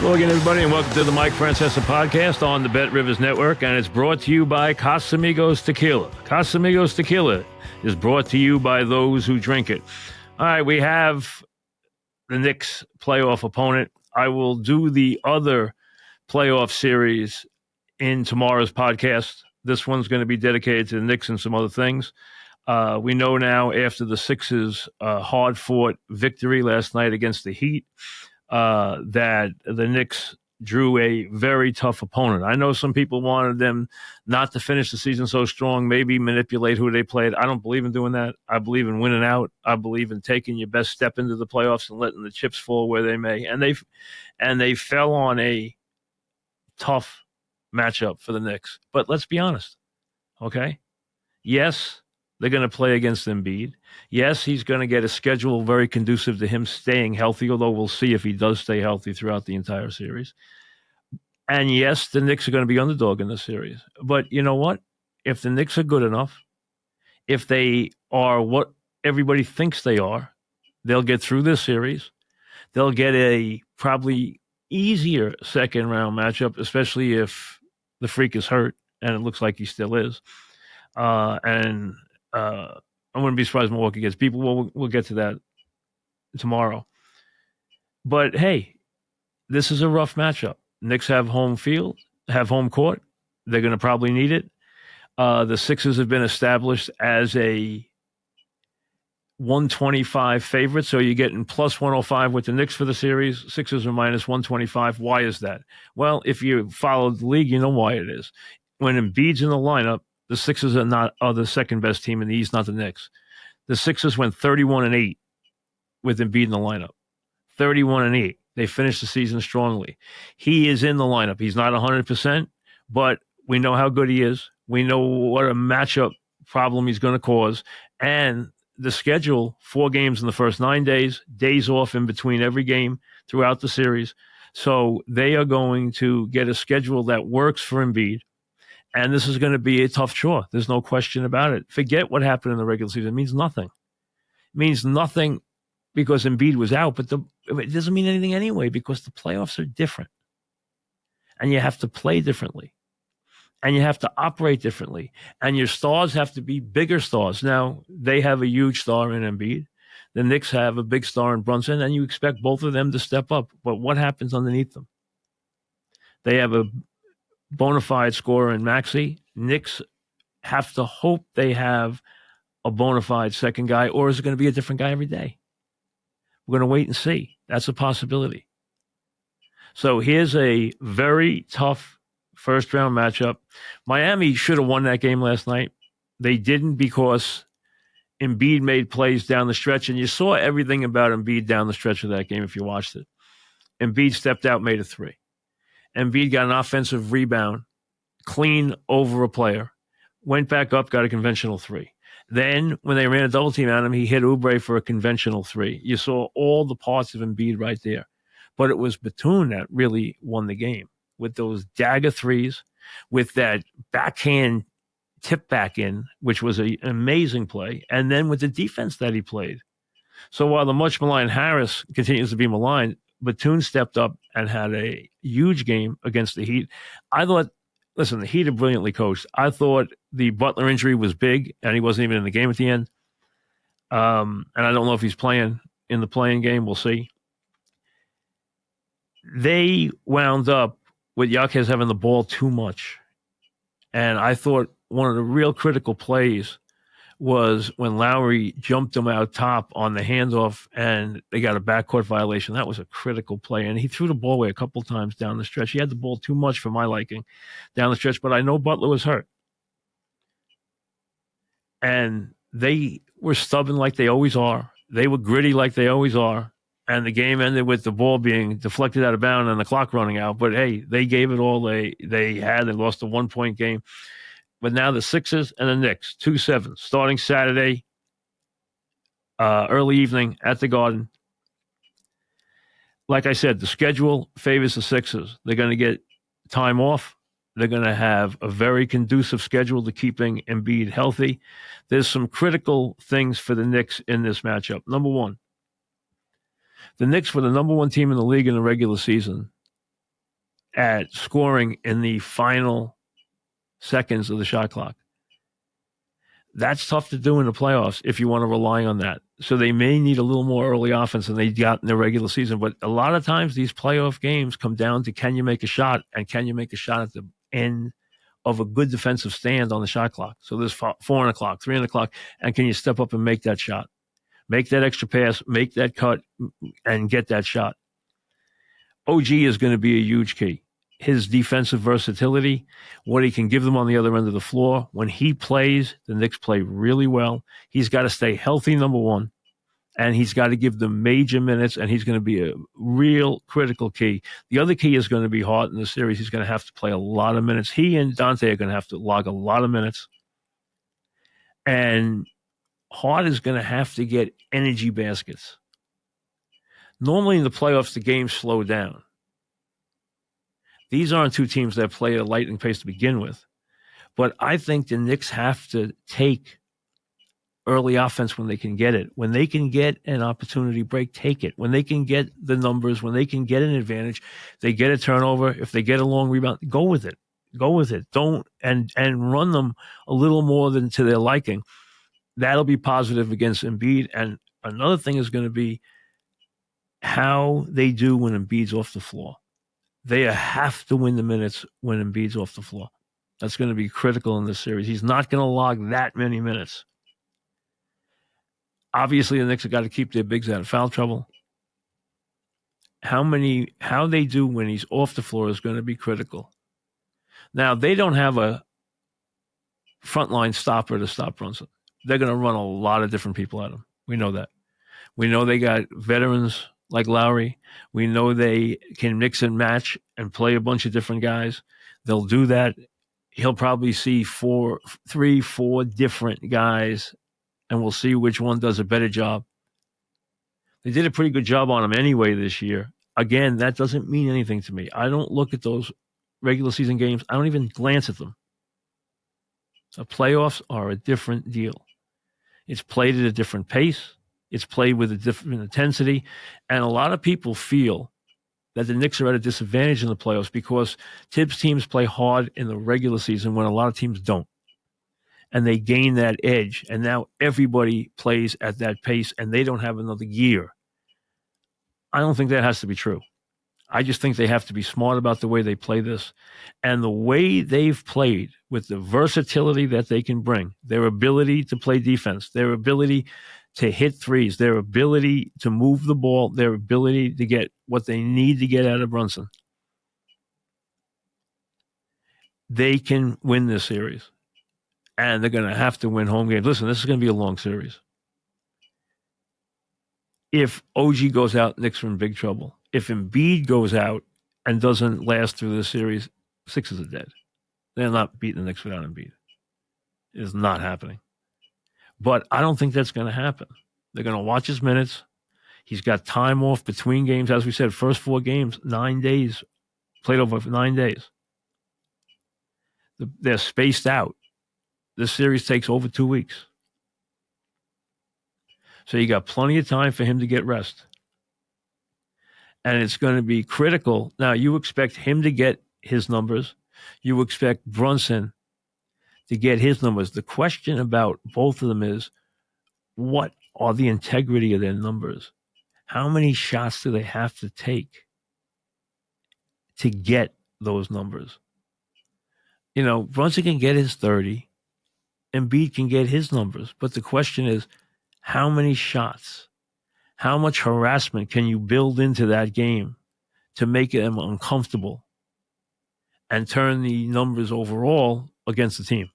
Hello again, everybody, and welcome to the Mike Francesa podcast on the Bet Rivers Network, and it's brought to you by Casamigos Tequila. Casamigos Tequila is brought to you by those who drink it. All right, we have the Knicks playoff opponent. I will do the other playoff series in tomorrow's podcast. This one's going to be dedicated to the Knicks and some other things. We know now after the Sixers' hard-fought victory last night against the Heat, that the Knicks drew a very tough opponent. I know some people wanted them not to finish the season so strong, maybe manipulate who they played. I don't believe in doing that. I believe in winning out. I believe in taking your best step into the playoffs and letting the chips fall where they may. And they fell on a tough matchup for the Knicks. But let's be honest, okay? Yes, they're going to play against Embiid. Yes, he's going to get a schedule very conducive to him staying healthy, although we'll see if he does stay healthy throughout the entire series. And yes, the Knicks are going to be underdog in this series. But you know what? If the Knicks are good enough, if they are what everybody thinks they are, they'll get through this series. They'll get a probably easier second-round matchup, especially if the Freak is hurt, and it looks like he still is. I wouldn't be surprised Milwaukee gets people. We'll get to that tomorrow. But hey, this is a rough matchup. Knicks have home court. They're going to probably need it. The Sixers have been established as a 125 favorite, so you're getting plus 105 with the Knicks for the series. Sixers are minus 125. Why is that? Well, if you follow the league, you know why it is. When Embiid's in the lineup, the Sixers are the second best team in the East, not the Knicks. The Sixers went 31-8 with Embiid in the lineup. 31-8. They finished the season strongly. He is in the lineup. He's not 100%, but we know how good he is. We know what a matchup problem he's going to cause. And the schedule, 4 games in the first 9 days, days off in between every game throughout the series. So they are going to get a schedule that works for Embiid. And this is going to be a tough chore. There's no question about it. Forget what happened in the regular season. It means nothing. It means nothing because Embiid was out, but it doesn't mean anything anyway because the playoffs are different. And you have to play differently. And you have to operate differently. And your stars have to be bigger stars. Now, they have a huge star in Embiid. The Knicks have a big star in Brunson, and you expect both of them to step up. But what happens underneath them? They have a bona fide scorer in Maxey. Knicks have to hope they have a bona fide second guy, or is it going to be a different guy every day? We're going to wait and see. That's a possibility. So here's a very tough first-round matchup. Miami should have won that game last night. They didn't because Embiid made plays down the stretch, and you saw everything about Embiid down the stretch of that game if you watched it. Embiid stepped out, made a 3. Embiid got an offensive rebound, clean over a player, went back up, got a conventional 3. Then when they ran a double team on him, he hit Oubre for a conventional 3. You saw all the parts of Embiid right there. But it was Batum that really won the game with those dagger 3s, with that backhand tip back in, which was an amazing play, and then with the defense that he played. So while the much maligned Harris continues to be maligned, Batum stepped up and had a huge game against the Heat. I thought, listen, the Heat are brilliantly coached. I thought the Butler injury was big, and he wasn't even in the game at the end. And I don't know if he's playing in the playing game. We'll see. They wound up with Yankees having the ball too much. And I thought one of the real critical plays was when Lowry jumped him out top on the handoff and they got a backcourt violation. That was a critical play. And he threw the ball away a couple times down the stretch. He had the ball too much for my liking down the stretch, but I know Butler was hurt. And they were stubborn like they always are. They were gritty like they always are. And the game ended with the ball being deflected out of bounds and the clock running out. But, hey, they gave it all they had. They lost a 1-point game. But now the Sixers and the Knicks, 2-7, starting Saturday, early evening at the Garden. Like I said, the schedule favors the Sixers. They're going to get time off. They're going to have a very conducive schedule to keeping Embiid healthy. There's some critical things for the Knicks in this matchup. Number one, the Knicks were the number 1 team in the league in the regular season at scoring in the final seconds of the shot clock. That's tough to do in the playoffs if you want to rely on that. So they may need a little more early offense than they got in the regular season. But a lot of times these playoff games come down to can you make a shot, and can you make a shot at the end of a good defensive stand on the shot clock. So there's 4 o'clock, 3 o'clock, and can you step up and make that shot? Make that extra pass, make that cut, and get that shot. OG is going to be a huge key. His defensive versatility, what he can give them on the other end of the floor. When he plays, the Knicks play really well. He's got to stay healthy, number one, and he's got to give them major minutes, and he's going to be a real critical key. The other key is going to be Hart in the series. He's going to have to play a lot of minutes. He and Jontay are going to have to log a lot of minutes, and Hart is going to have to get energy baskets. Normally in the playoffs, the games slow down. These aren't two teams that play at a lightning pace to begin with. But I think the Knicks have to take early offense when they can get it. When they can get an opportunity break, take it. When they can get the numbers, when they can get an advantage, they get a turnover. If they get a long rebound, go with it. Go with it. Don't and run them a little more than to their liking. That'll be positive against Embiid. And another thing is going to be how they do when Embiid's off the floor. They have to win the minutes when Embiid's off the floor. That's going to be critical in this series. He's not going to log that many minutes. Obviously, the Knicks have got to keep their bigs out of foul trouble. How they do when he's off the floor is going to be critical. Now, they don't have a frontline stopper to stop Brunson. They're going to run a lot of different people at him. We know that. We know they got veterans like Lowry. We know they can mix and match and play a bunch of different guys. They'll do that. He'll probably see 4 different guys, and we'll see which one does a better job. They did a pretty good job on him anyway this year. Again, that doesn't mean anything to me. I don't look at those regular season games. I don't even glance at them. The playoffs are a different deal. It's played at a different pace. It's played with a different intensity. And a lot of people feel that the Knicks are at a disadvantage in the playoffs because Tibbs teams play hard in the regular season when a lot of teams don't. And they gain that edge. And now everybody plays at that pace and they don't have another year. I don't think that has to be true. I just think they have to be smart about the way they play this. And the way they've played with the versatility that they can bring, their ability to play defense, their ability to hit threes, their ability to move the ball, their ability to get what they need to get out of Brunson, they can win this series. And they're going to have to win home games. Listen, this is going to be a long series. If OG goes out, Knicks are in big trouble. If Embiid goes out and doesn't last through the series, Sixers are dead. They're not beating the Knicks without Embiid. It is not happening. But I don't think that's going to happen. They're going to watch his minutes. He's got time off between games. As we said, first 4 games, 9 days. Played over 9 days. They're spaced out. This series takes over 2 weeks. So you got plenty of time for him to get rest. And it's going to be critical. Now, you expect him to get his numbers. You expect Brunson to get his numbers. The question about both of them is, what are the integrity of their numbers? How many shots do they have to take to get those numbers? You know, Brunson can get his 30. Embiid can get his numbers. But the question is, how many shots? How much harassment can you build into that game to make them uncomfortable and turn the numbers overall against the team?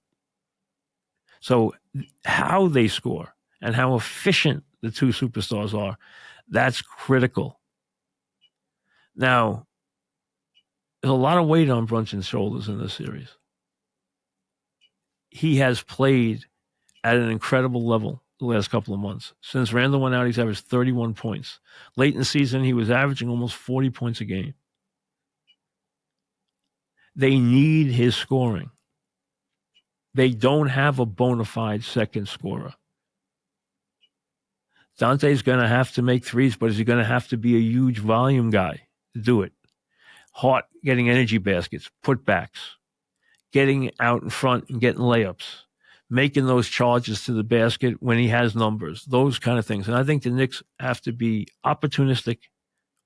So how they score and how efficient the two superstars are, that's critical. Now, there's a lot of weight on Brunson's shoulders in this series. He has played at an incredible level the last couple of months. Since Randall went out, he's averaged 31 points. Late in the season, he was averaging almost 40 points a game. They need his scoring. They don't have a bona fide second scorer. Jontay's going to have to make threes, but is he going to have to be a huge volume guy to do it? Hart getting energy baskets, putbacks, getting out in front and getting layups, making those charges to the basket when he has numbers, those kind of things. And I think the Knicks have to be opportunistic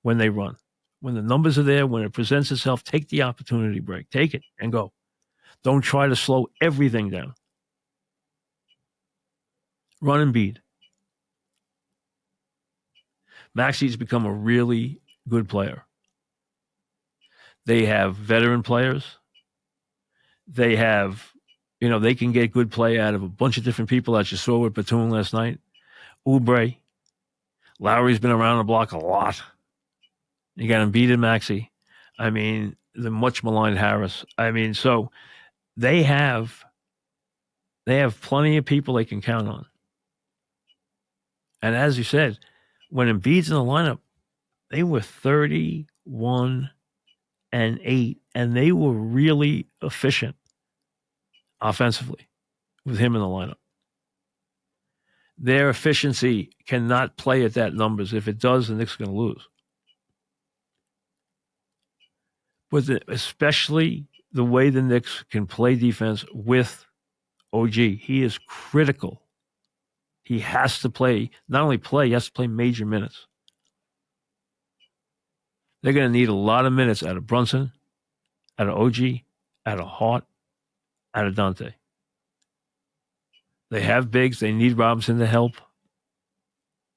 when they run. When the numbers are there, when it presents itself, take the opportunity break. Take it and go. Don't try to slow everything down. Run Embiid. Maxi's become a really good player. They have veteran players. They have, they can get good play out of a bunch of different people, as you saw with Batum last night. Oubre. Lowry's been around the block a lot. You got Embiid and Maxey. I mean, the much maligned Harris. I mean, so they have plenty of people they can count on. And as you said, when Embiid's in the lineup, they were 31-8, and they were really efficient offensively with him in the lineup. Their efficiency cannot play at that numbers. If it does, the Knicks are going to lose. But especially the way the Knicks can play defense with OG, he is critical. He has to play, not only play, he has to play major minutes. They're going to need a lot of minutes out of Brunson, out of OG, out of Hart, out of Jontay. They have bigs. They need Robinson to help.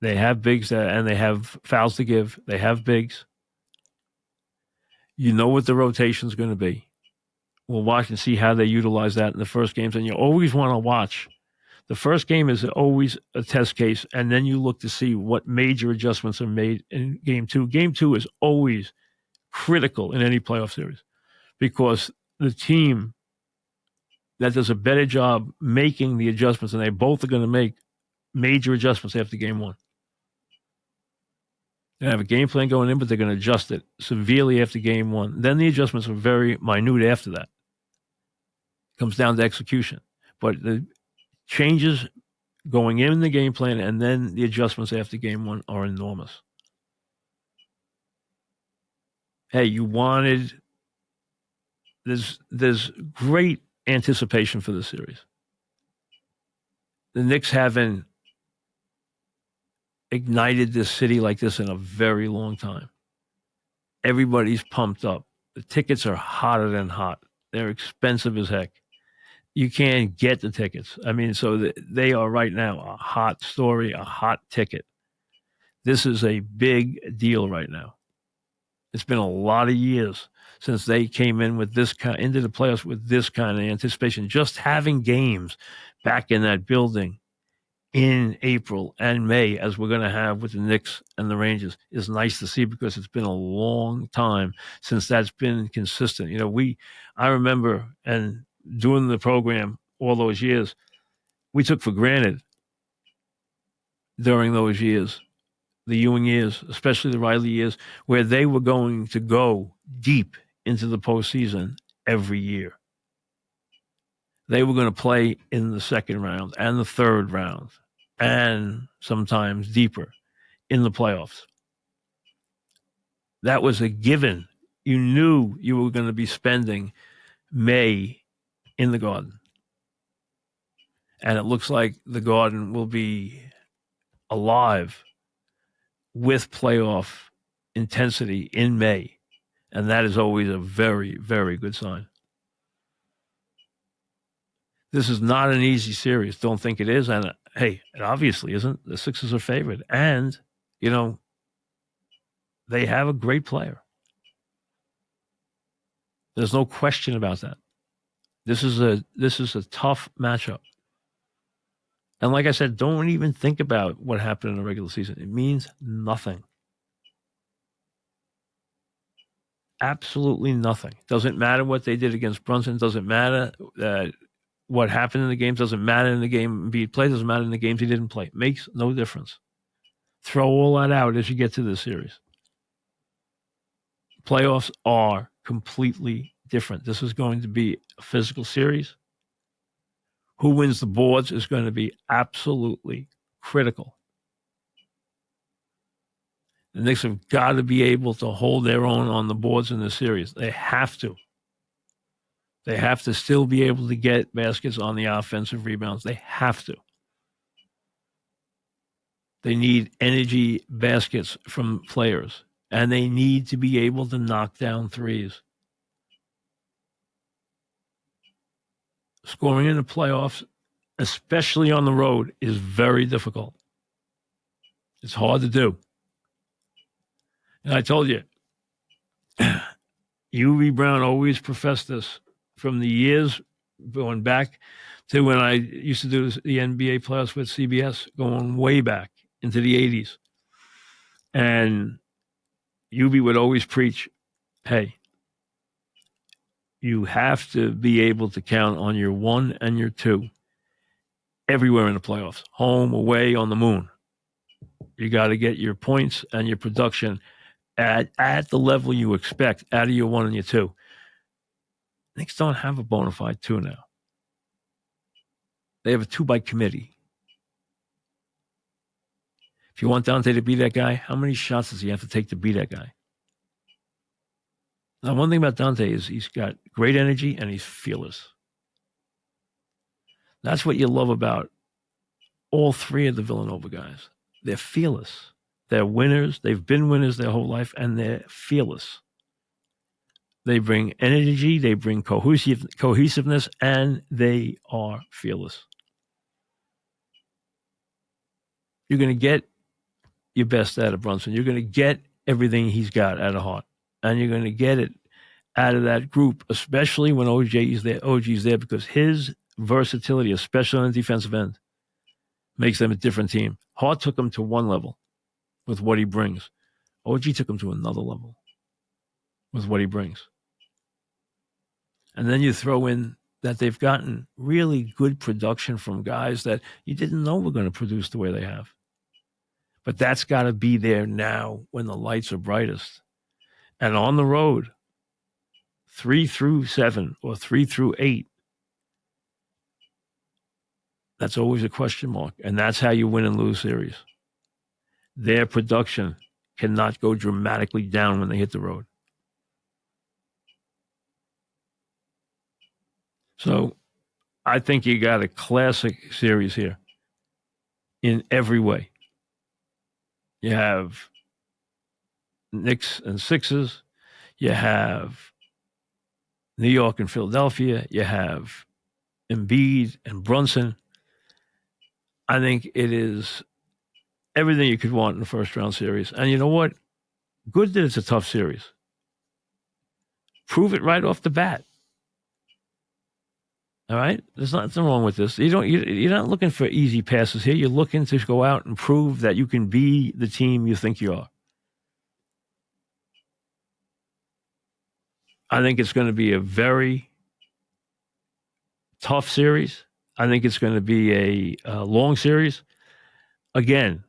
They have bigs, and they have fouls to give. They have bigs. You know what the rotation is going to be. We'll watch and see how they utilize that in the first games. And you always want to watch. The first game is always a test case, and then you look to see what major adjustments are made in game two. Game two is always critical in any playoff series because the team that does a better job making the adjustments, and they both are going to make major adjustments after game one. They have a game plan going in, but they're going to adjust it severely after game one. Then the adjustments are very minute after that. It comes down to execution. But the changes going in the game plan and then the adjustments after game one are enormous. Hey, you wanted there's great anticipation for the series. The Knicks haven't ignited this city like this in a very long time. Everybody's pumped up. The tickets are hotter than hot. They're expensive as heck. You can't get the tickets. I mean, so they are right now a hot story, a hot ticket. This is a big deal right now. It's been a lot of years since they came in with this kind into the playoffs with this kind of anticipation. Just having games back in that building in April and May, as we're going to have with the Knicks and the Rangers, is nice to see because it's been a long time since that's been consistent. I remember and doing the program all those years, we took for granted during those years, the Ewing years, especially the Riley years, where they were going to go deep into the postseason every year. They were going to play in the second round and the third round and sometimes deeper in the playoffs. That was a given. You knew you were going to be spending May in the Garden. And it looks like the Garden will be alive with playoff intensity in May. And that is always a very, very good sign. This is not an easy series. Don't think it is. And hey, it obviously isn't. The Sixers are favored. And, they have a great player. There's no question about that. This is a tough matchup. And like I said, don't even think about what happened in the regular season. It means nothing. Absolutely nothing. Doesn't matter what they did against Brunson. Doesn't matter what happened in the games. Doesn't matter in the game Embiid played. Doesn't matter in the games he didn't play. Makes no difference. Throw all that out as you get to this series. Playoffs are completely different. This is going to be a physical series. Who wins the boards is going to be absolutely critical. The Knicks have got to be able to hold their own on the boards in this series. They have to. They have to still be able to get baskets on the offensive rebounds. They have to. They need energy baskets from players, and they need to be able to knock down threes. Scoring in the playoffs, especially on the road, is very difficult. It's hard to do. And I told you, UV Brown always professed this from the years going back to when I used to do the NBA playoffs with CBS, going way back into the 80s. And UV would always preach, hey, you have to be able to count on your 1 and your 2 everywhere in the playoffs, home, away, on the moon. You got to get your points and your production at the level you expect out of your 1 and your 2. Knicks don't have a bona fide 2 now. They have a 2 by committee. If you want Jontay to be that guy, how many shots does he have to take to be that guy? Now, one thing about Jontay is he's got great energy and he's fearless. That's what you love about all 3 of the Villanova guys. They're fearless. They're winners. They've been winners their whole life, and they're fearless. They bring energy, they bring cohesiveness, and they are fearless. You're going to get your best out of Brunson. You're going to get everything he's got out of Hart, and you're going to get it out of that group, especially when OG's there, because his versatility, especially on the defensive end, makes them a different team. Hart took them to one level with what he brings. OG took them to another level with what he brings. And then you throw in that they've gotten really good production from guys that you didn't know were going to produce the way they have. But that's got to be there now when the lights are brightest. And on the road, 3 through 7 or 3 through 8, that's always a question mark. And that's how you win and lose series. Their production cannot go dramatically down when they hit the road. So I think you got a classic series here in every way. You have Knicks and Sixers. You have New York and Philadelphia. You have Embiid and Brunson. I think it is everything you could want in the first round series. And you know what? Good that it's a tough series. Prove it right off the bat. All right? There's nothing wrong with this. You're not looking for easy passes here. You're looking to go out and prove that you can be the team you think you are. I think it's going to be a very tough series. I think it's going to be a long series. Again,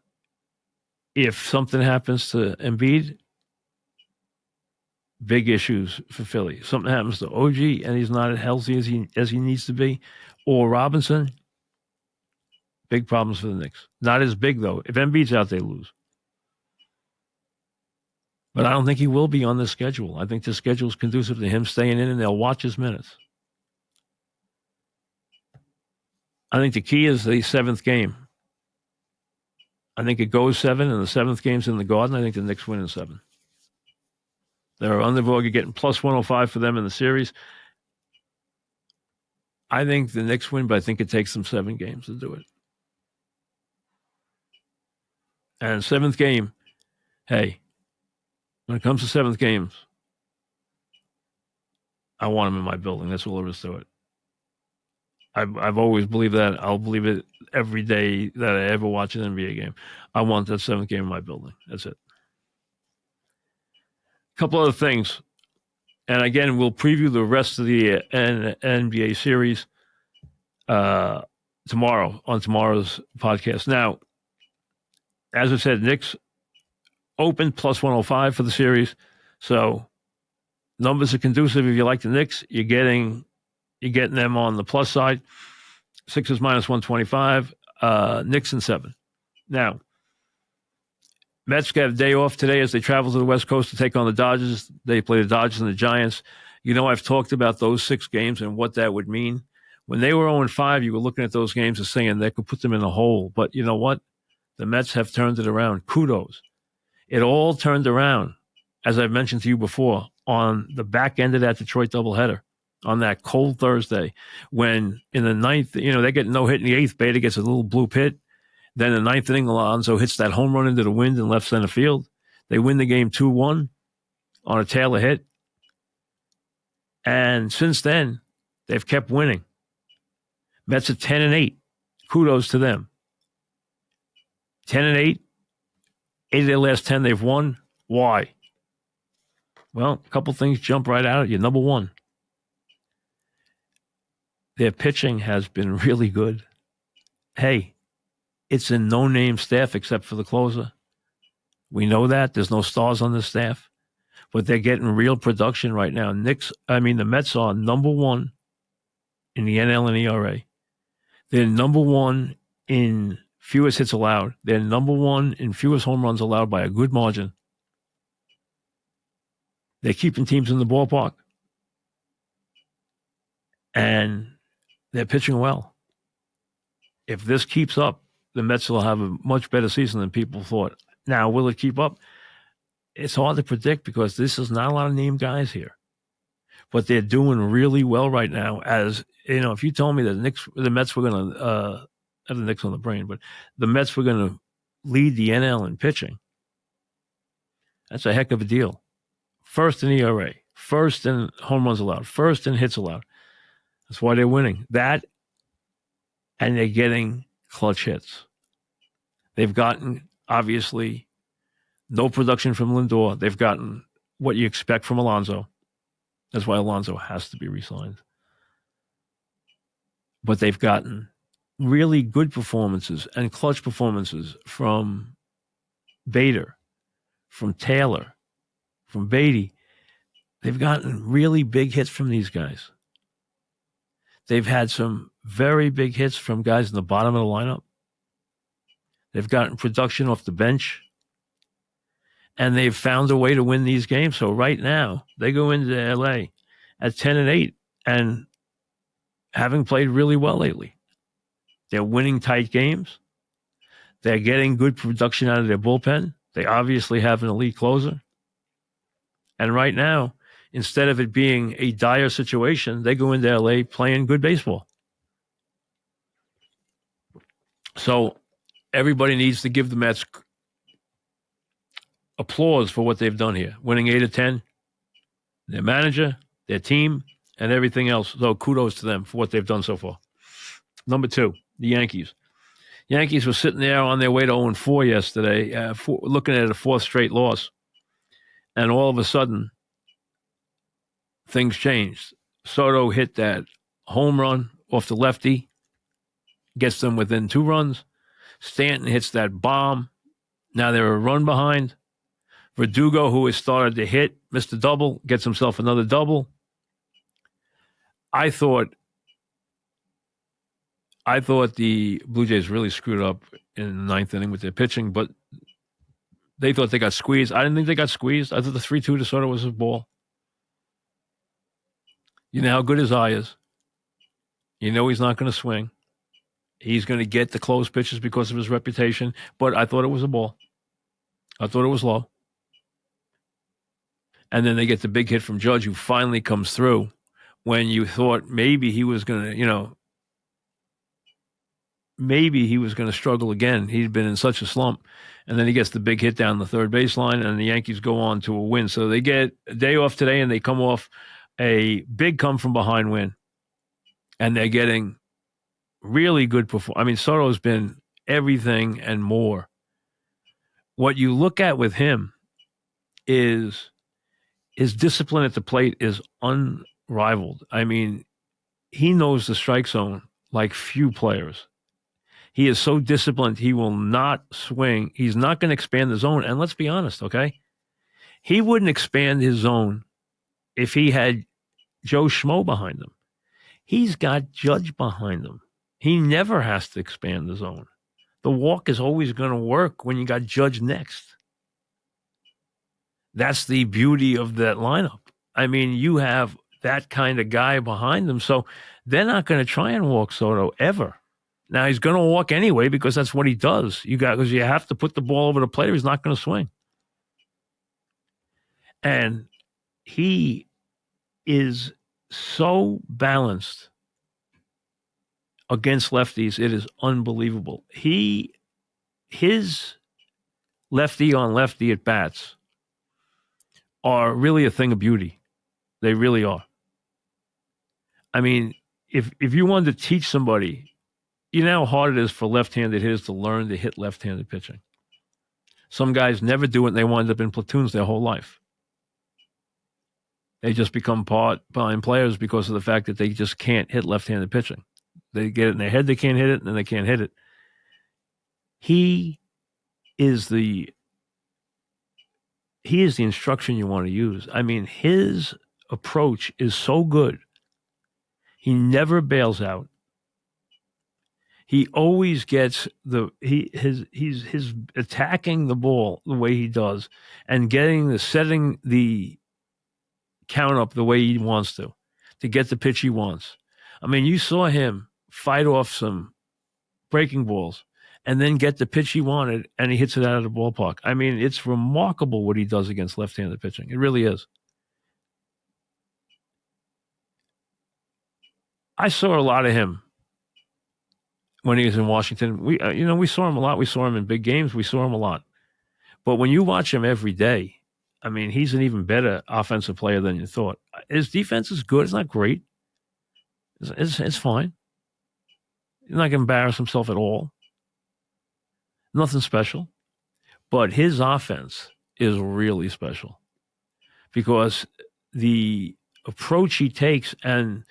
if something happens to Embiid, big issues for Philly. Something happens to OG and he's not as healthy as he needs to be, or Robinson, big problems for the Knicks. Not as big, though. If Embiid's out, they lose. But I don't think he will be on the schedule. I think the schedule is conducive to him staying in, and they'll watch his minutes. I think the key is the 7th game. I think it goes 7, and the 7th game's in the Garden. I think the Knicks win in 7. They're underdog. You're getting plus 105 for them in the series. I think the Knicks win, but I think it takes them 7 games to do it. And 7th game, hey, when it comes to 7th games, I want them in my building. That's all there is to it. I've always believed that. I'll believe it every day that I ever watch an NBA game. I want that 7th game in my building. That's it. A couple other things. And again, we'll preview the rest of the NBA series tomorrow on tomorrow's podcast. Now, as I said, Knicks open plus 105 for the series. So numbers are conducive. If you like the Knicks, you're getting them on the plus side. Sixers minus 125, Knicks in 7. Now, Mets got a day off today as they travel to the West Coast to take on the Dodgers. They play the Dodgers and the Giants. You know, I've talked about those 6 games and what that would mean. When they were 0-5, you were looking at those games and saying they could put them in a hole. But you know what? The Mets have turned it around. Kudos. It all turned around, as I've mentioned to you before, on the back end of that Detroit doubleheader on that cold Thursday when in the 9th, they get no hit in the 8th. Beta gets a little bloop hit. Then in the 9th inning, Alonso hits that home run into the wind in left center field. They win the game 2-1 on a Taylor hit. And since then, they've kept winning. Mets at 10-8. Kudos to them. 10-8. 8 of their last 10 they've won. Why? Well, a couple things jump right out at you. Number one, their pitching has been really good. Hey, it's a no-name staff except for the closer. We know that. There's no stars on the staff. But they're getting real production right now. The Mets are number 1 in the NL and ERA. They're number 1 in fewest hits allowed. They're number 1 in fewest home runs allowed by a good margin. They're keeping teams in the ballpark. And they're pitching well. If this keeps up, the Mets will have a much better season than people thought. Now, will it keep up? It's hard to predict because this is not a lot of named guys here. But they're doing really well right now. As you know, if you told me that the Mets were going to, I have the Knicks on the brain, but the Mets were going to lead the NL in pitching, that's a heck of a deal. First in ERA, first in home runs allowed, first in hits allowed. That's why they're winning. That, and they're getting clutch hits. They've gotten, obviously, no production from Lindor. They've gotten what you expect from Alonso. That's why Alonso has to be re-signed. But they've gotten really good performances and clutch performances from Bader, from Taylor, from Beatty. They've gotten really big hits from these guys. They've had some very big hits from guys in the bottom of the lineup. They've gotten production off the bench. And they've found a way to win these games. So right now, they go into LA at 10-8 and having played really well lately. They're winning tight games. They're getting good production out of their bullpen. They obviously have an elite closer. And right now, instead of it being a dire situation, they go into LA playing good baseball. So everybody needs to give the Mets applause for what they've done here, winning 8 of 10, their manager, their team, and everything else. So kudos to them for what they've done so far. Number 2, the Yankees. Yankees were sitting there on their way to 0-4 yesterday, looking at a 4th straight loss. And all of a sudden, things changed. Soto hit that home run off the lefty, gets them within 2 runs. Stanton hits that bomb. Now they're a run behind. Verdugo, who has started to hit, missed a double, gets himself another double. I thought the Blue Jays really screwed up in the 9th inning with their pitching, but they thought they got squeezed. I didn't think they got squeezed. I thought the 3-2 to Soto was a ball. You know how good his eye is. You know he's not going to swing. He's going to get the close pitches because of his reputation, but I thought it was a ball. I thought it was low. And then they get the big hit from Judge, who finally comes through when you thought maybe he was going to, maybe he was going to struggle again. He'd been in such a slump. And then he gets the big hit down the third baseline, and the Yankees go on to a win. So they get a day off today, and they come off a big come-from-behind win. And they're getting really good performance. I mean, Soto's been everything and more. What you look at with him is his discipline at the plate is unrivaled. I mean, he knows the strike zone like few players. He is so disciplined, he will not swing. He's not going to expand the zone. And let's be honest, okay? He wouldn't expand his zone if he had Joe Schmo behind him. He's got Judge behind him. He never has to expand the zone. The walk is always going to work when you got Judge next. That's the beauty of that lineup. I mean, you have that kind of guy behind them, so they're not going to try and walk Soto ever. Now he's going to walk anyway because that's what he does. Because you have to put the ball over the plate, or he's not going to swing. And he is so balanced against lefties, it is unbelievable. His lefty on lefty at bats are really a thing of beauty. They really are. I mean, if you wanted to teach somebody, you know how hard it is for left-handed hitters to learn to hit left-handed pitching. Some guys never do it, and they wind up in platoons their whole life. They just become part-time players because of the fact that they just can't hit left-handed pitching. They get it in their head, they can't hit it, and then they can't hit it. He is the instruction you want to use. I mean, his approach is so good. He never bails out. He always gets he's attacking the ball the way he does and setting the count up the way he wants to get the pitch he wants. I mean, you saw him fight off some breaking balls and then get the pitch he wanted, and he hits it out of the ballpark. I mean, it's remarkable what he does against left-handed pitching. It really is. I saw a lot of him when he was in Washington. We saw him a lot. We saw him in big games. We saw him a lot. But when you watch him every day, I mean, he's an even better offensive player than you thought. His defense is good. It's not great. It's fine. He's not going to embarrass himself at all. Nothing special. But his offense is really special because the approach he takes and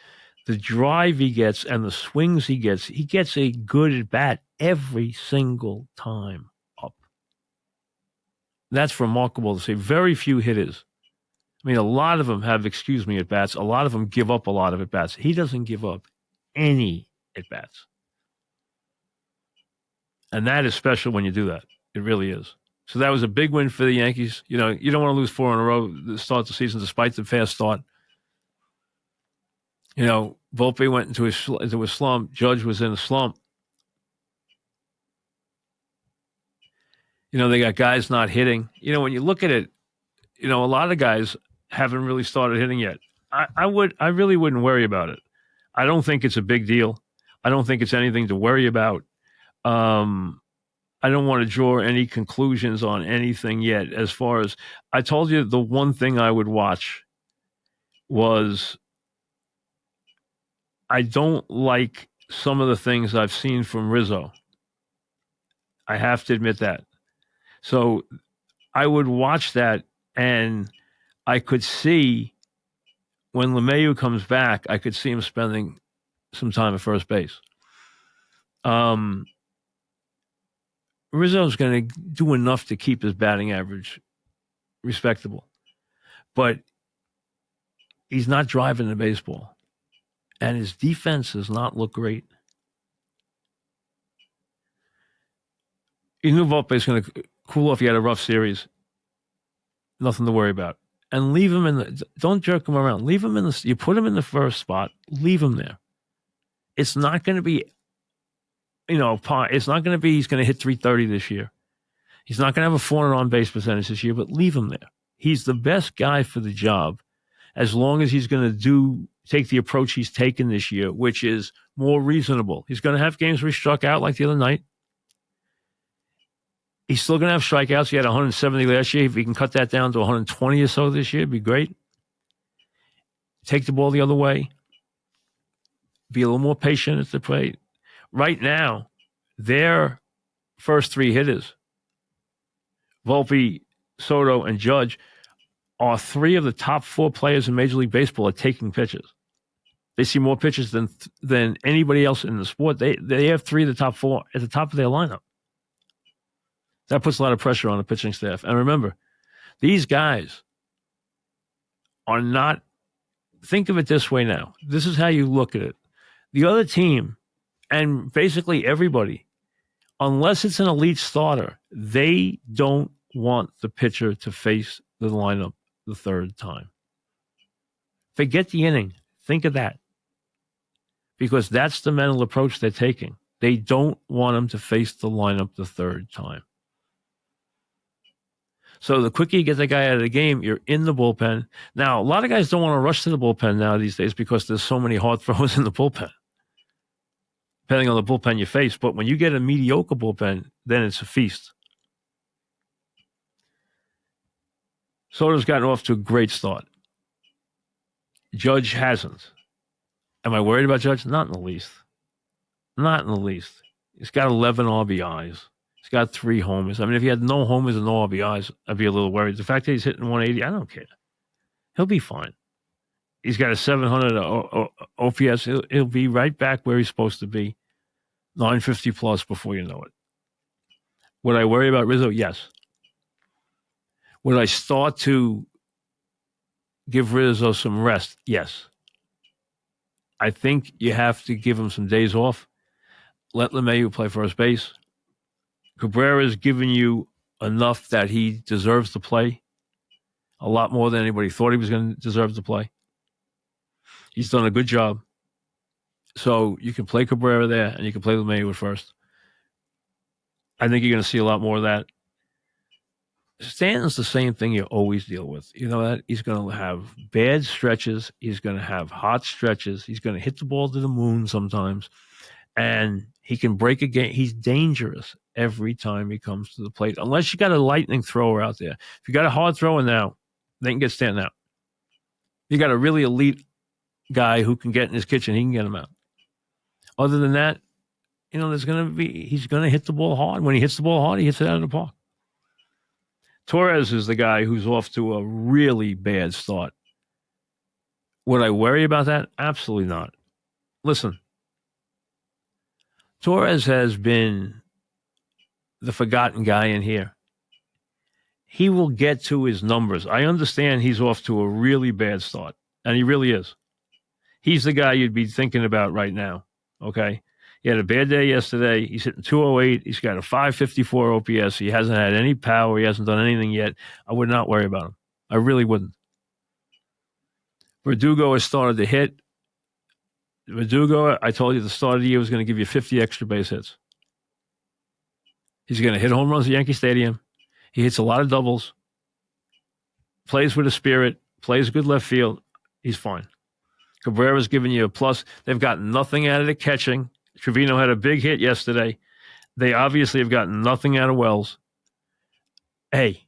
the drive he gets and the swings he gets a good at bat every single time up. That's remarkable to see. Very few hitters. I mean, a lot of them have, at bats. A lot of them give up a lot of at bats. He doesn't give up any at bats. And that is special when you do that. It really is. So that was a big win for the Yankees. You know, you don't want to lose 4 in a row to start the season despite the fast start. You know, Volpe went into a slump. Judge was in a slump. You know, they got guys not hitting. You know, when you look at it, you know, a lot of guys haven't really started hitting yet. I really wouldn't worry about it. I don't think it's a big deal. I don't think it's anything to worry about. I don't want to draw any conclusions on anything yet. As far as I told you, the one thing I would watch was I don't like some of the things I've seen from Rizzo. I have to admit that. So I would watch that, and I could see when LeMahieu comes back, I could see him spending some time at first base. Rizzo's going to do enough to keep his batting average respectable, but he's not driving the baseball, and his defense does not look great. You knew Volpe is going to cool off. He had a rough series. Nothing to worry about. And leave him don't jerk him around. Leave him you put him in the first spot, leave him there. It's not going to be, it's not going to be he's going to hit 330 this year. He's not going to have a 400 on-base percentage this year, but leave him there. He's the best guy for the job as long as he's going to take the approach he's taken this year, which is more reasonable. He's going to have games where he struck out like the other night. He's still going to have strikeouts. He had 170 last year. If he can cut that down to 120 or so this year, it'd be great. Take the ball the other way. Be a little more patient at the plate. Right now, their first 3 hitters, Volpe, Soto, and Judge, are 3 of the top 4 players in Major League Baseball at taking pitches. They see more pitches than anybody else in the sport. They have 3 of the top 4 at the top of their lineup. That puts a lot of pressure on the pitching staff. And remember, these guys are not, think of it this way now. This is how you look at it. The other team, and basically everybody, unless it's an elite starter, they don't want the pitcher to face the lineup the third time. Forget the inning. Think of that. Because that's the mental approach they're taking. They don't want him to face the lineup the third time. So the quicker you get the guy out of the game, you're in the bullpen. Now, a lot of guys don't want to rush to the bullpen now these days because there's so many hard throws in the bullpen, depending on the bullpen you face. But when you get a mediocre bullpen, then it's a feast. Soto's gotten off to a great start. Judge hasn't. Am I worried about Judge? Not in the least. Not in the least. He's got 11 RBIs. He's got 3 homers. I mean, if he had no homers and no RBIs, I'd be a little worried. The fact that he's hitting 180, I don't care. He'll be fine. He's got a 700 OPS. He'll be right back where he's supposed to be, 950 plus before you know it. Would I worry about Rizzo? Yes. Would I start to give Rizzo some rest? Yes. I think you have to give him some days off. Let LeMahieu play first base. Cabrera's given you enough that he deserves to play, a lot more than anybody thought he was going to deserve to play. He's done a good job. So you can play Cabrera there, and you can play LeMahieu at first. I think you're going to see a lot more of that. Stanton's the same thing you always deal with. You know that? He's going to have bad stretches. He's going to have hot stretches. He's going to hit the ball to the moon sometimes. And he can break a game. He's dangerous every time he comes to the plate, unless you got a lightning thrower out there. If you got a hard thrower now, they can get Stanton out. You got a really elite guy who can get in his kitchen, he can get him out. Other than that, you know, he's going to hit the ball hard. When he hits the ball hard, he hits it out of the park. Torres is the guy who's off to a really bad start. Would I worry about that? Absolutely not. Listen, Torres has been the forgotten guy in here. He will get to his numbers. I understand he's off to a really bad start, and he really is. He's the guy you'd be thinking about right now, okay? He had a bad day yesterday. He's hitting 208. He's got a 554 OPS. He hasn't had any power. He hasn't done anything yet. I would not worry about him. I really wouldn't. Verdugo has started to hit. Verdugo, I told you at the start of the year, was going to give you 50 extra base hits. He's going to hit home runs at Yankee Stadium. He hits a lot of doubles. Plays with a spirit. Plays good left field. He's fine. Cabrera's giving you a plus. They've gotten nothing out of the catching. Trevino had a big hit yesterday. They obviously have gotten nothing out of Wells. Hey,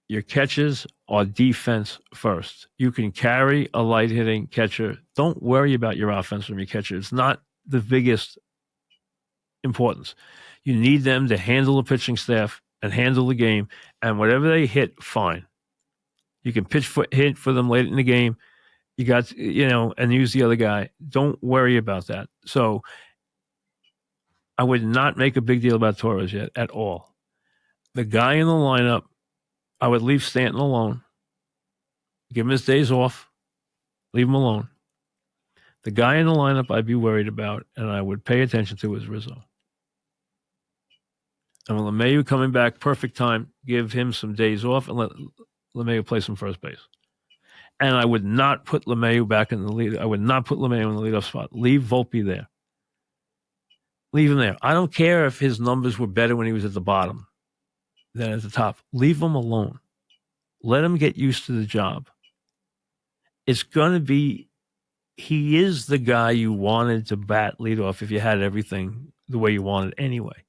your catches are defense first. You can carry a light-hitting catcher. Don't worry about your offense from your catcher. It's not the biggest importance. You need them to handle the pitching staff and handle the game, and whatever they hit, fine. You can hit for them late in the game. You got, and use the other guy. Don't worry about that. So I would not make a big deal about Torres yet at all. The guy in the lineup, I would leave Stanton alone. Give him his days off. Leave him alone. The guy in the lineup I'd be worried about, and I would pay attention to, is Rizzo. And with LeMahieu coming back, perfect time, give him some days off and let LeMahieu play some first base. And I would not put LeMahieu back in the lead. I would not put LeMahieu in the leadoff spot. Leave Volpe there. Leave him there. I don't care if his numbers were better when he was at the bottom than at the top. Leave him alone. Let him get used to the job. It's going to be, he is the guy you wanted to bat leadoff if you had everything the way you wanted anyway.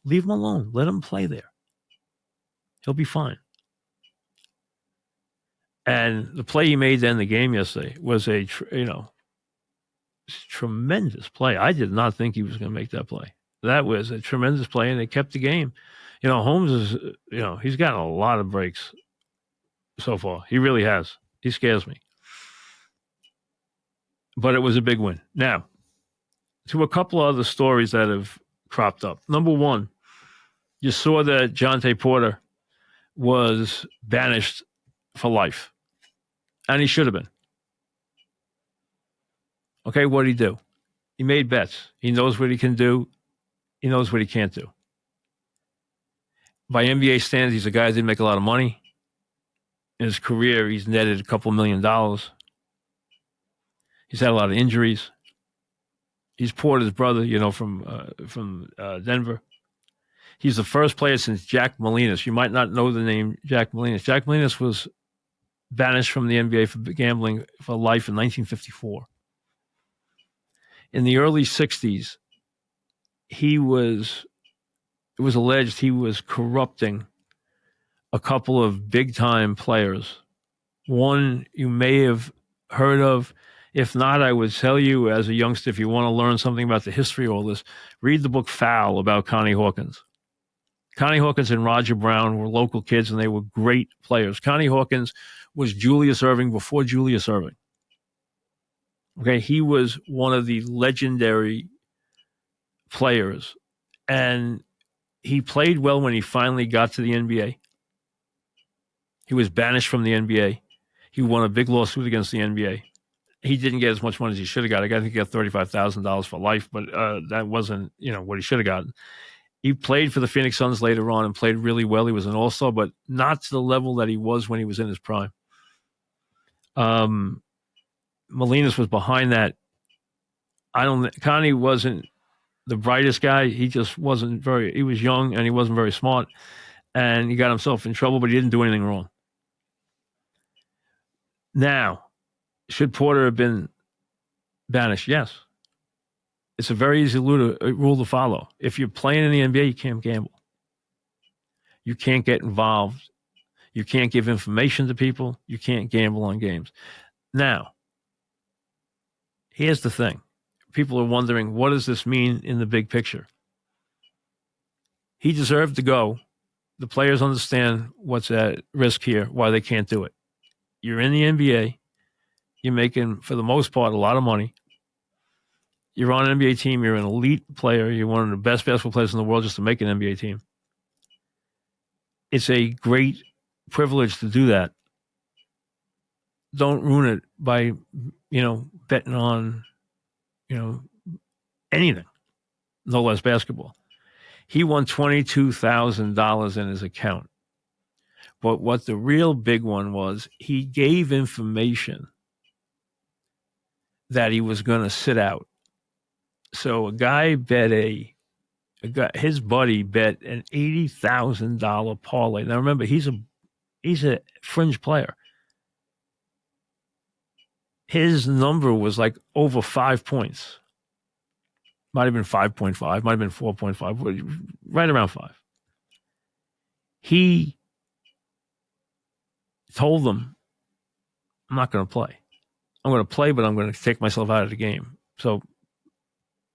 Leave him alone. Let him play there. He'll be fine. And the play he made to end the game yesterday was a tremendous play. I did not think he was going to make that play. That was a tremendous play, and they kept the game. Holmes is, he's gotten a lot of breaks so far. He really has. He scares me. But it was a big win. Now, to a couple of other stories that have cropped up. Number one, you saw that Jontay Porter was banished for life. And he should have been. Okay, what did he do? He made bets. He knows what he can do. He knows what he can't do. By NBA standards, he's a guy that didn't make a lot of money. in his career, he's netted a couple $1 million. He's had a lot of injuries. He's Porter's brother, from Denver. He's the first player since Jack Molinas. You might not know the name Jack Molinas. Jack Molinas was banished from the NBA for gambling for life in 1954. In the early 60s, it was alleged he was corrupting a couple of big-time players. One you may have heard of. If not, I would tell you as a youngster, if you want to learn something about the history of all this, read the book Foul about Connie Hawkins. Connie Hawkins and Roger Brown were local kids, and they were great players. Connie Hawkins was Julius Erving before Julius Erving. Okay, he was one of the legendary players, and he played well when he finally got to the NBA. He was banished from the NBA. He won a big lawsuit against the NBA. He didn't get as much money as he should have got. I think he got $35,000 for life, but that wasn't, what he should have gotten. He played for the Phoenix Suns later on and played really well. He was an all-star, but not to the level that he was when he was in his prime. Molinas was behind that. Connie wasn't the brightest guy. He just he was young and he wasn't very smart, and he got himself in trouble, but he didn't do anything wrong. Now, should Porter have been banished? Yes. It's a very easy rule to follow. If you're playing in the NBA, you can't gamble. You can't get involved. You can't give information to people. You can't gamble on games. Now, here's the thing. People are wondering, what does this mean in the big picture? He deserved to go. The players understand what's at risk here, why they can't do it. You're in the NBA. You're making, for the most part, a lot of money. You're on an NBA team. You're an elite player. You're one of the best basketball players in the world just to make an NBA team. It's a great privilege to do that. Don't ruin it by, betting on, anything, no less basketball. He won $22,000 in his account. But what the real big one was, he gave information that he was going to sit out. So a guy his buddy bet an $80,000 parlay. Now remember, he's a fringe player. His number was like over 5 points. Might have been 5.5, might have been 4.5, right around 5. He told them, I'm not going to play. I'm going to play, but I'm going to take myself out of the game. So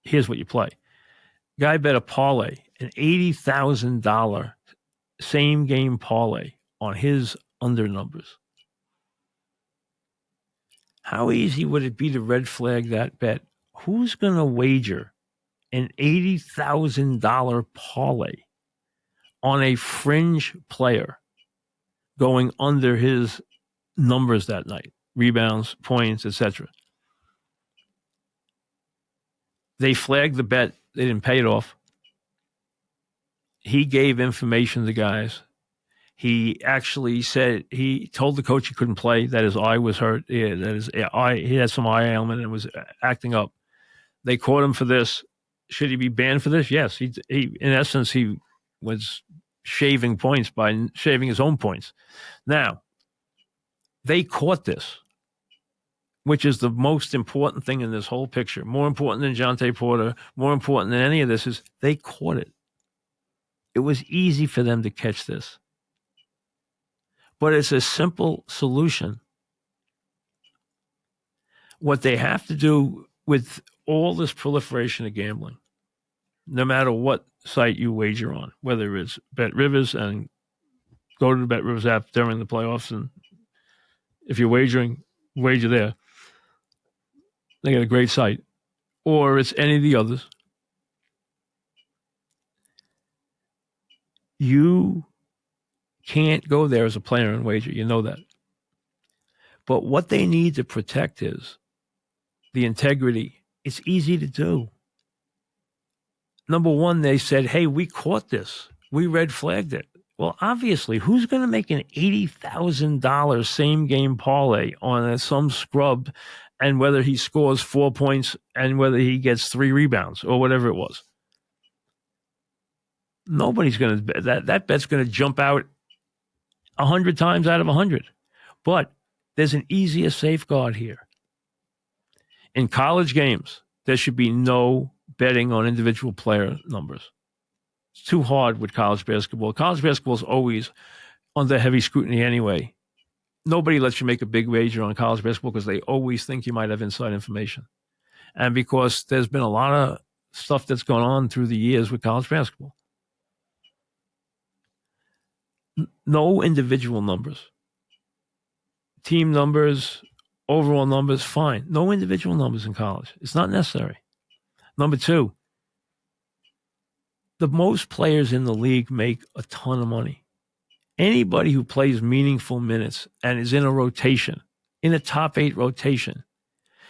here's what you play. Guy bet a parlay, an $80,000 same game parlay on his under numbers. How easy would it be to red flag that bet? Who's going to wager an $80,000 parlay on a fringe player going under his numbers that night? Rebounds, points, etc. They flagged the bet. They didn't pay it off. He gave information to guys. He actually said, he told the coach he couldn't play, that his eye was hurt. He had some eye ailment and was acting up. They caught him for this. Should he be banned for this? Yes. He in essence, he was shaving points by shaving his own points. Now, they caught this, which is the most important thing in this whole picture. More important than Jontay Porter, more important than any of this is they caught it. It was easy for them to catch this. But it's a simple solution. What they have to do with all this proliferation of gambling, no matter what site you wager on, whether it's Bet Rivers and go to the Bet Rivers app during the playoffs, and if you're wagering, wager there. They got a great site. Or it's any of the others. You can't go there as a player and wager. You know that. But what they need to protect is the integrity. It's easy to do. Number one, they said, hey, we caught this. We red flagged it. Well, obviously, who's going to make an $80,000 same game parlay on some scrub, and whether he scores 4 points and whether he gets 3 rebounds or whatever it was? Nobody's going to bet that bet's going to jump out 100 times out of 100. But there's an easier safeguard here. In college games, there should be no betting on individual player numbers. It's too hard with college basketball. College basketball is always under heavy scrutiny anyway. Nobody lets you make a big wager on college basketball because they always think you might have inside information. And because there's been a lot of stuff that's gone on through the years with college basketball. No individual numbers. Team numbers, overall numbers, fine. No individual numbers in college. It's not necessary. Number two, the most players in the league make a ton of money. Anybody who plays meaningful minutes and is in a rotation, in a top 8 rotation,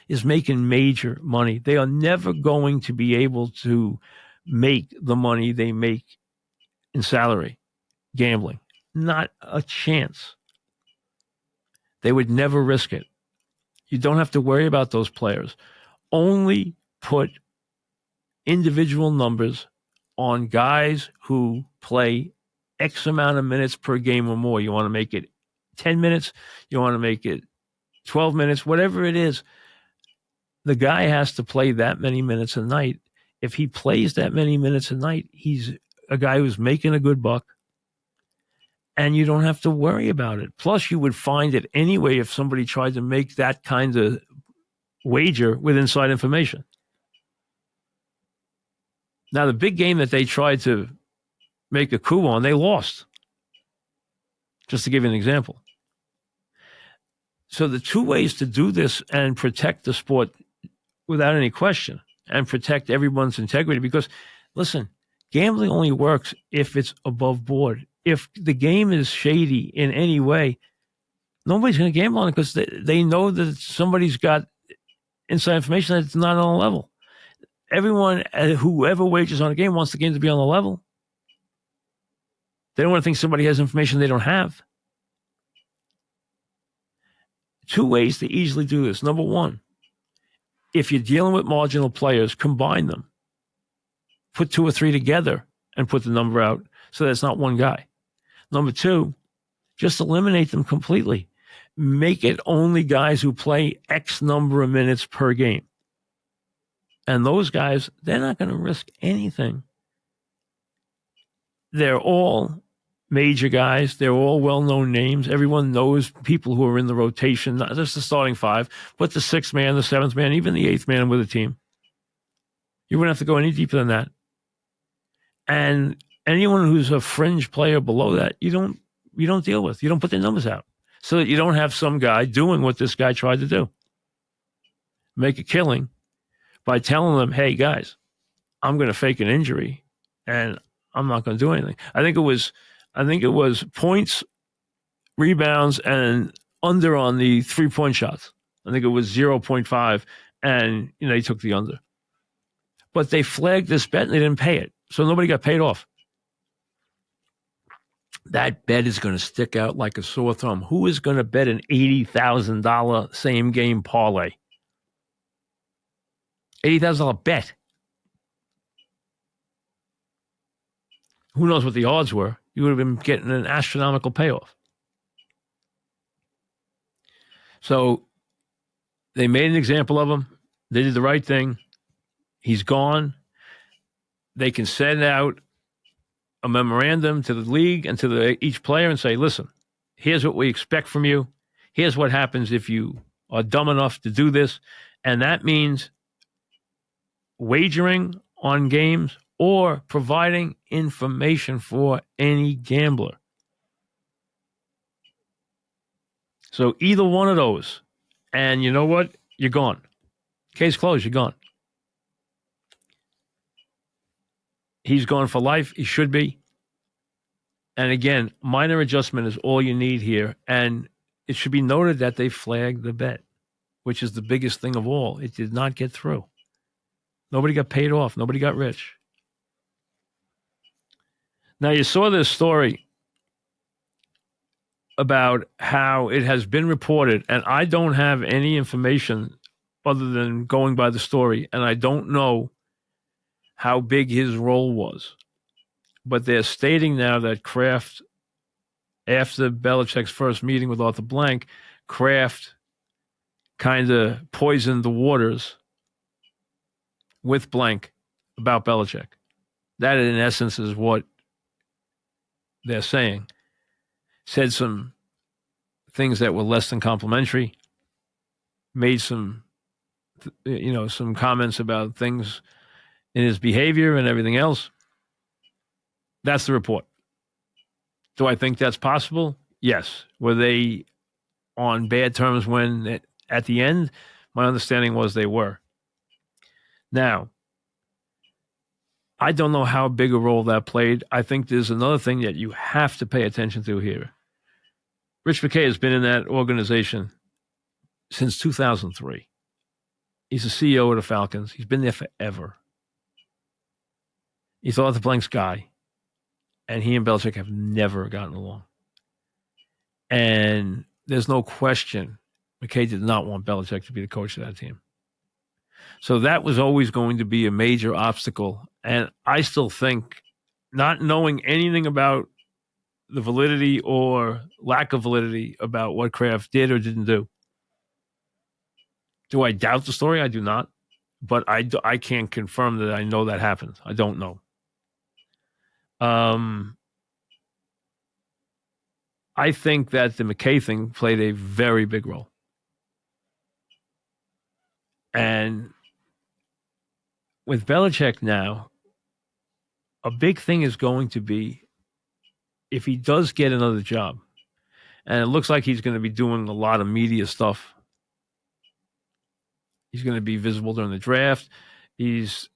is making major money. They are never going to be able to make the money they make in salary gambling. Not a chance. They would never risk it. You don't have to worry about those players. Only put individual numbers on guys who play X amount of minutes per game or more. You want to make it 10 minutes, you want to make it 12 minutes, whatever it is. The guy has to play that many minutes a night. If he plays that many minutes a night, he's a guy who's making a good buck, and you don't have to worry about it. Plus, you would find it anyway if somebody tried to make that kind of wager with inside information. Now, the big game that they tried to make a coup on, they lost. Just to give you an example. So the two ways to do this and protect the sport without any question and protect everyone's integrity, because, listen, gambling only works if it's above board. If the game is shady in any way, nobody's going to gamble on it because they know that somebody's got inside information that's not on a level. Everyone, whoever wagers on a game, wants the game to be on the level. They don't want to think somebody has information they don't have. Two ways to easily do this. Number one, if you're dealing with marginal players, combine them. Put 2 or 3 together and put the number out so that it's not one guy. Number two, just eliminate them completely. Make it only guys who play X number of minutes per game. And those guys, they're not going to risk anything. They're all major guys. They're all well-known names. Everyone knows people who are in the rotation, not just the starting 5, but the 6th man, the 7th man, even the 8th man with a team. You wouldn't have to go any deeper than that. And anyone who's a fringe player below that, you don't deal with. You don't put their numbers out so that you don't have some guy doing what this guy tried to do. Make a killing by telling them, hey, guys, I'm going to fake an injury and I'm not going to do anything. I think it was points, rebounds, and under on the 3-point shots. I think it was 0.5, and they took the under. But they flagged this bet and they didn't pay it. So nobody got paid off. That bet is going to stick out like a sore thumb. Who is going to bet an $80,000 same game parlay? $80,000 bet. Who knows what the odds were? You would have been getting an astronomical payoff. So they made an example of him. They did the right thing. He's gone. They can send out a memorandum to the league and to each player and say, listen, here's what we expect from you. Here's what happens if you are dumb enough to do this. And that means wagering on games or providing information for any gambler. So either one of those, and you know what? You're gone. Case closed, you're gone. He's gone for life. He should be. And again, minor adjustment is all you need here. And it should be noted that they flagged the bet, which is the biggest thing of all. It did not get through. Nobody got paid off. Nobody got rich. Now, you saw this story about how it has been reported, and I don't have any information other than going by the story, and I don't know how big his role was. But they're stating now that Kraft, after Belichick's first meeting with Arthur Blank, Kraft kind of poisoned the waters with Blank about Belichick. That, in essence, is what they're saying. Said some things that were less than complimentary, made some comments about things in his behavior and everything else. That's the report. Do I think that's possible? Yes. Were they on bad terms when at the end? My understanding was they were. Now, I don't know how big a role that played. I think there's another thing that you have to pay attention to here. Rich McKay has been in that organization since 2003. He's the CEO of the Falcons. He's been there forever. He's Arthur Blank's guy. And he and Belichick have never gotten along. And there's no question McKay did not want Belichick to be the coach of that team. So that was always going to be a major obstacle. And I still think, not knowing anything about the validity or lack of validity about what Kraft did or didn't do, do I doubt the story? I do not. But I can't confirm that I know that happened. I don't know. I think that the McKay thing played a very big role. And with Belichick now, a big thing is going to be if he does get another job, and it looks like he's going to be doing a lot of media stuff. He's going to be visible during the draft. He's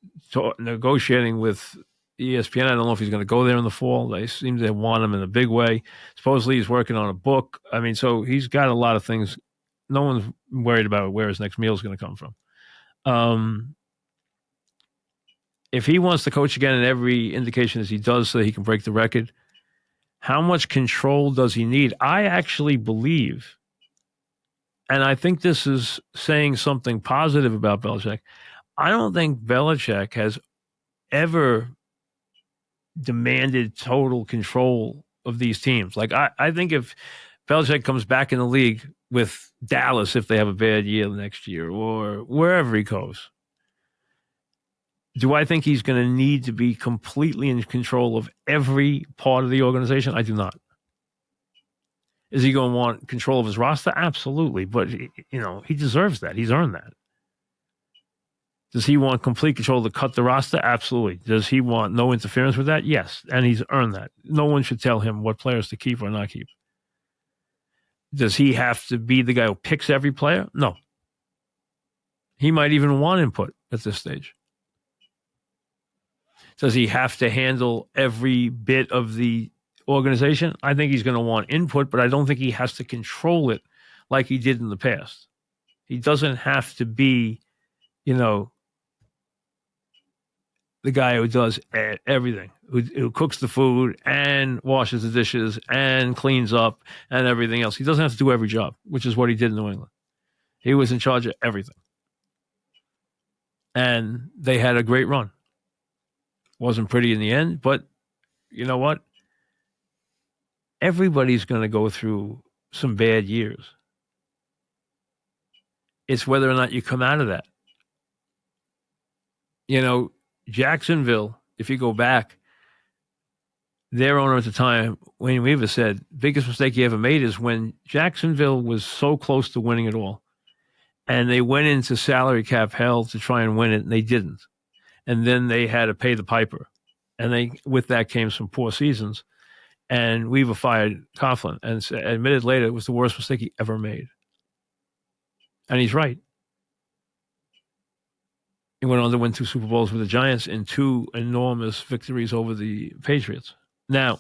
negotiating with ESPN. I don't know if he's going to go there in the fall. They seem to want him in a big way. Supposedly he's working on a book. I mean, so he's got a lot of things. No one's worried about where his next meal is going to come from. If he wants to coach again, and every indication is he does, so he can break the record, how much control does he need? I actually believe, and I think this is saying something positive about Belichick, I don't think Belichick has ever demanded total control of these teams. Like, I think if Belichick comes back in the league with Dallas, if they have a bad year next year, or wherever he goes, do I think he's going to need to be completely in control of every part of the organization? I do not. Is he going to want control of his roster? Absolutely. But, he deserves that. He's earned that. Does he want complete control to cut the roster? Absolutely. Does he want no interference with that? Yes. And he's earned that. No one should tell him what players to keep or not keep. Does he have to be the guy who picks every player? No. He might even want input at this stage. Does he have to handle every bit of the organization? I think he's going to want input, but I don't think he has to control it like he did in the past. He doesn't have to be, the guy who does everything, who cooks the food and washes the dishes and cleans up and everything else. He doesn't have to do every job, which is what he did in New England. He was in charge of everything. And they had a great run. Wasn't pretty in the end, but you know what? Everybody's going to go through some bad years. It's whether or not you come out of that. Jacksonville, if you go back, their owner at the time, Wayne Weaver, said, biggest mistake he ever made is when Jacksonville was so close to winning it all. And they went into salary cap hell to try and win it, and they didn't. And then they had to pay the piper. And with that came some poor seasons. And Weaver fired Coughlin and admitted later it was the worst mistake he ever made. And he's right. He went on to win 2 Super Bowls with the Giants and 2 enormous victories over the Patriots. Now,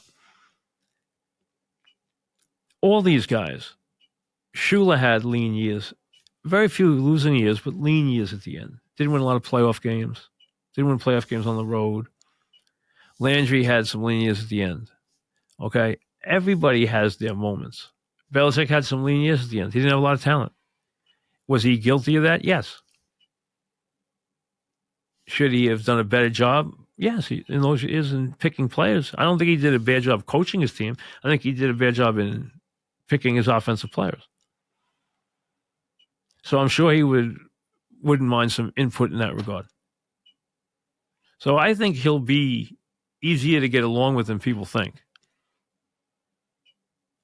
all these guys, Shula had lean years. Very few losing years, but lean years at the end. Didn't win a lot of playoff games. Didn't win playoff games on the road. Landry had some lean years at the end. Okay? Everybody has their moments. Belichick had some lean years at the end. He didn't have a lot of talent. Was he guilty of that? Yes. Should he have done a better job? Yes, in those years in picking players. I don't think he did a bad job coaching his team. I think he did a bad job in picking his offensive players. So I'm sure he wouldn't mind some input in that regard. So I think he'll be easier to get along with than people think.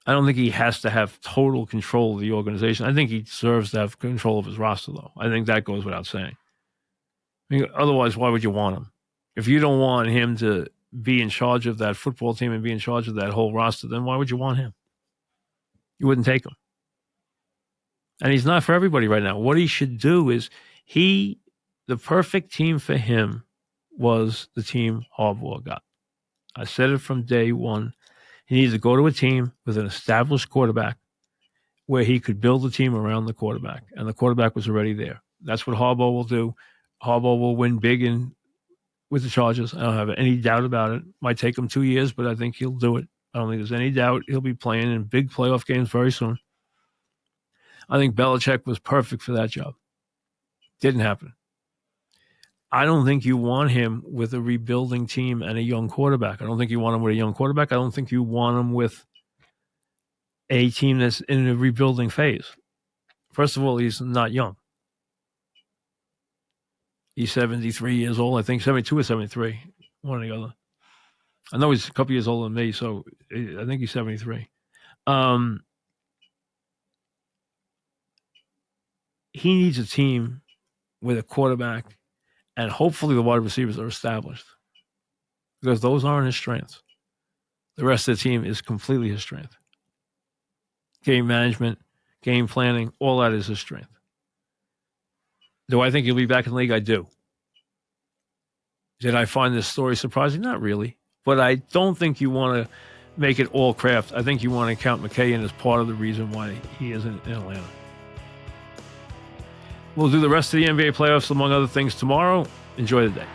I don't think he has to have total control of the organization. I think he deserves to have control of his roster, though. I think that goes without saying. I mean, otherwise, why would you want him? If you don't want him to be in charge of that football team and be in charge of that whole roster, then why would you want him? You wouldn't take him. And he's not for everybody right now. What he should do is the perfect team for him was the team Harbaugh got. I said it from day one. He needs to go to a team with an established quarterback where he could build a team around the quarterback, and the quarterback was already there. That's what Harbaugh will do. Harbaugh will win big with the Chargers. I don't have any doubt about it. Might take him 2 years, but I think he'll do it. I don't think there's any doubt he'll be playing in big playoff games very soon. I think Belichick was perfect for that job. Didn't happen. I don't think you want him with a rebuilding team and a young quarterback. I don't think you want him with a young quarterback. I don't think you want him with a team that's in a rebuilding phase. First of all, he's not young. He's 73 years old. I think 72 or 73, one or the other. I know he's a couple years older than me, so I think he's 73. He needs a team with a quarterback, and hopefully the wide receivers are established, because those aren't his strengths. The rest of the team is completely his strength. Game management, game planning, all that is his strength. Do I think he'll be back in the league? I do. Did I find this story surprising? Not really. But I don't think you want to make it all Kraft. I think you want to count McKay in as part of the reason why he isn't in Atlanta. We'll do the rest of the NBA playoffs, among other things, tomorrow. Enjoy the day.